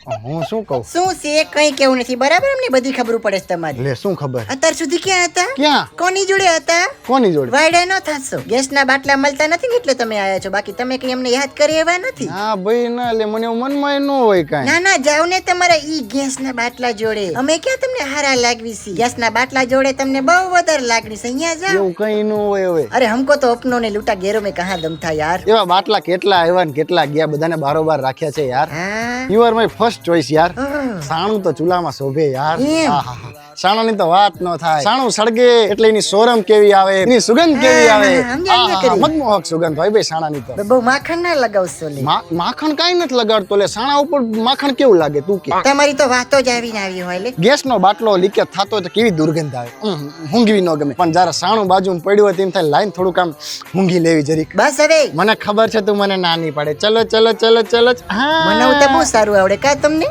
હું શું કહું? શું છે કઈ કેવું નથી બરાબર અમને બધી ખબર પડે છે તમારી. લે શું ખબર? અત્યાર સુધી ક્યાં હતા? ક્યાં? કોની જોડે હતા? કોની જોડે? વાયડા ન થાશો. ગેસના બાટલા મળતા નથી ને એટલે તમે આયા છો, બાકી તમે કઈ અમને યાદ કરી એવા નથી. હા ભાઈ ના, લે મને એવું મનમાં ન હોય કાંઈ. ના ના જાવ ને તમારા ઈ ગેસના બાટલા જોડે. અમે ક્યાં તમને હારા લાગવી છે? ગેસના બાટલા જોડે તમને બહુ વધારે લાગણી છે. અહીંયા જાઓ. એવું કઈ ન હોય હવે. અરે हमको तो अपनों ने लूटा गैरों में कहाँ दम था यार. એવા બાટલા કેટલા આવ્યા ને કેટલા ગયા, બધાને બારોબાર રાખ્યા છે યાર. हाँ you are my first choice યાર. ઓહ. સાણું તો ચૂલામાં શોભે યાર. એમ. આહાહા. સાણાની તો વાત ન થાય. સાણું સળગે એટલે એની સોરમ કેવી આવે, એની સુગંધ કેવી આવે. સમજાય કરી. મનમોહક સુગંધ હોય ભાઈ સાણાની તો. બહુ માખણ ના લગાવશો લે. માખણ કાંઈ નથી લગાડતો લે. સાણા ઉપર માખણ કેવું લાગે તું કે? તમારી તો વાતો જ આવીને આવી હોય લે. ગેસનો બાટલો લીકેજ થતો હોય તો કેવી દુર્ગંધ આવે. ઊંઘવી ન ગમે, પણ જયારે સાણું બાજુમાં પડ્યું હોય તેમ થાય લાઈન થોડુંક આમ ઊંઘી લેવી જરીક. બસ હવે મને ખબર છે તું મને ના નહીં પાડે. ચલો ચલો ચલો ચલો. હા મને તો બહુ સારું આવડે કા તમને.